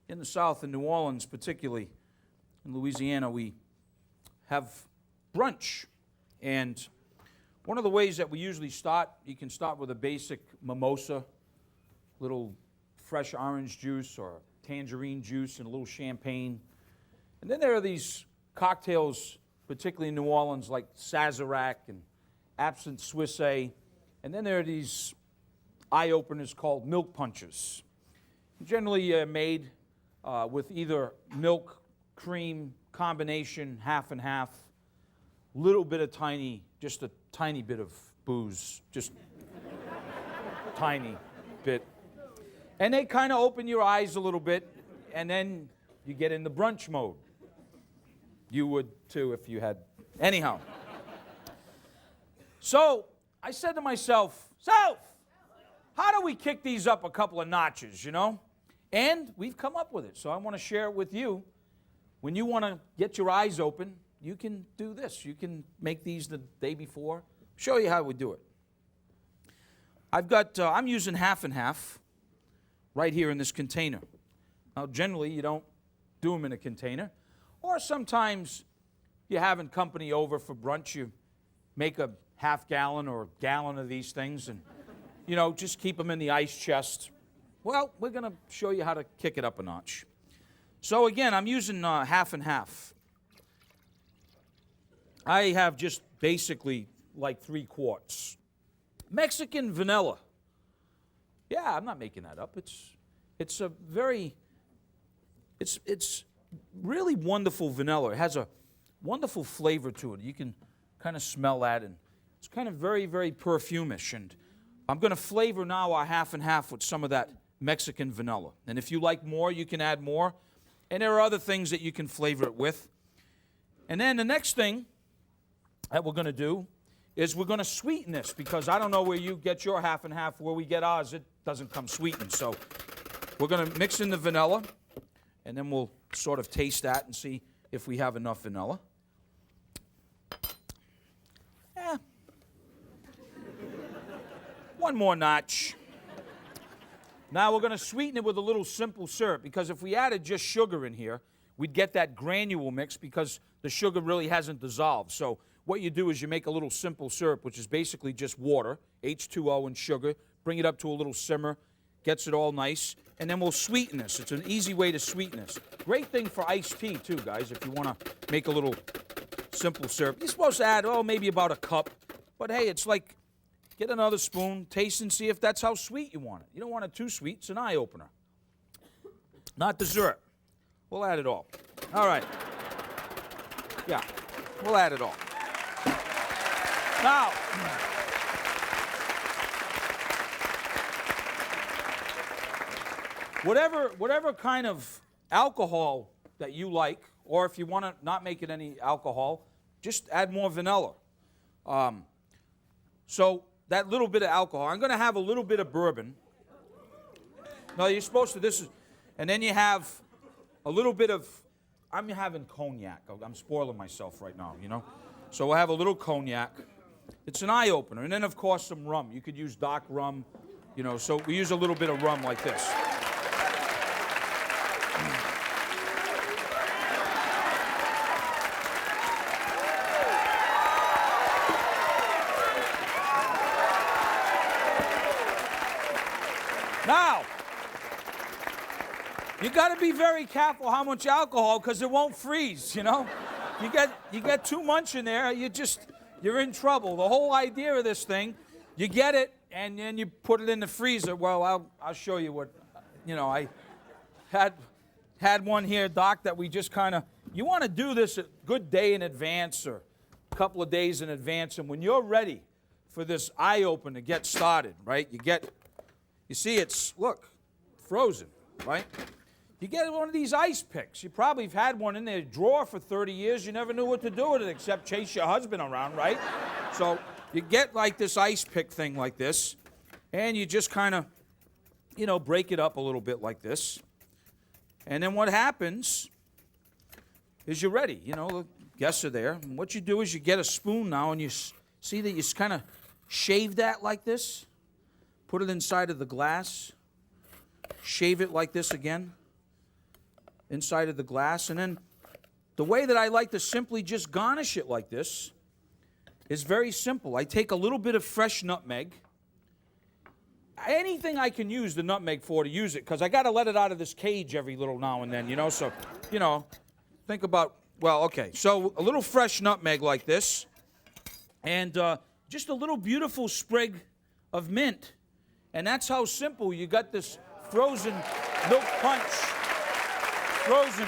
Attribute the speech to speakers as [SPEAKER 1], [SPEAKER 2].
[SPEAKER 1] in the South, in New Orleans particularly, in Louisiana, we have brunch. And one of the ways that we usually start, you can start with a basic mimosa, little fresh orange juice or tangerine juice and a little champagne. And then there are these cocktails, particularly in New Orleans, like Sazerac and Absinthe Suisse. And then there are these eye-openers called milk punches. Generally made with either milk, cream, combination, half and half, little bit of just a tiny bit of booze, just tiny bit. And they kind of open your eyes a little bit, and then you get in the brunch mode. You would too if you had. Anyhow. So I said to myself, how do we kick these up a couple of notches, you know? And we've come up with it, so I want to share it with you. When you want to get your eyes open, you can do this. You can make these the day before. Show you how we do it. I'm using half and half right here in this container. Now, generally, you don't do them in a container. Or sometimes you're having company over for brunch. You make a half gallon or a gallon of these things and, you know, just keep them in the ice chest. Well, we're going to show you how to kick it up a notch. So, again, I'm using half and half. I have just basically like 3 quarts. Mexican vanilla. Yeah, I'm not making that up. It's a very, it's really wonderful vanilla. It has a wonderful flavor to it. You can kind of smell that, and it's kind of very, very perfumish. And I'm going to flavor now our half and half with some of that Mexican vanilla. And if you like more, you can add more. And there are other things that you can flavor it with. And then the next thing that we're going to do is we're going to sweeten this, because I don't know where you get your half and half. Where we get ours, it doesn't come sweetened. So we're going to mix in the vanilla, and then we'll sort of taste that and see if we have enough vanilla. One more notch. Now we're going to sweeten it with a little simple syrup, because if we added just sugar in here, we'd get that granule mix because the sugar really hasn't dissolved. So what you do is you make a little simple syrup, which is basically just water, H2O and sugar, bring it up to a little simmer, gets it all nice, and then we'll sweeten this. It's an easy way to sweeten this. Great thing for iced tea too, guys, if you want to make a little simple syrup. You're supposed to add, maybe about a cup, but hey, it's like, get another spoon, taste and see if that's how sweet you want it. You don't want it too sweet, it's an eye-opener. Not dessert. We'll add it all. All right. Yeah, we'll add it all. Now, whatever kind of alcohol that you like, or if you want to not make it any alcohol, just add more vanilla. So that little bit of alcohol, I'm going to have a little bit of bourbon. No, you're supposed to, and then you have a little bit of, I'm having cognac. I'm spoiling myself right now, you know. So we'll have a little cognac. It's an eye-opener. And then, of course, some rum. You could use dark rum, you know, so we use a little bit of rum like this. Now, you got to be very careful how much alcohol, because it won't freeze, you know. You get too much in there, you're in trouble. The whole idea of this thing, you get it and then you put it in the freezer. Well, I'll show you what, you know, I had one here, Doc, that we just kind of, you want to do this a good day in advance or a couple of days in advance, and when you're ready for this eye open to get started, right, you see it's, look, frozen, right? You get one of these ice picks. You probably have had one in their drawer for 30 years. You never knew what to do with it except chase your husband around, right? So you get like this ice pick thing like this, and you just kind of, you know, break it up a little bit like this. And then what happens is you're ready. You know, the guests are there. And what you do is you get a spoon now, and you see that you kind of shave that like this. Put it inside of the glass. Shave it like this again. inside of the glass. And then the way that I like to simply just garnish it like this is very simple. I take a little bit of fresh nutmeg. Anything I can use the nutmeg for to use it, because I got to let it out of this cage every little now and then, you know. So, you know, think about, well, okay. So a little fresh nutmeg like this, and just a little beautiful sprig of mint. And that's how simple you got this frozen milk punch. Frozen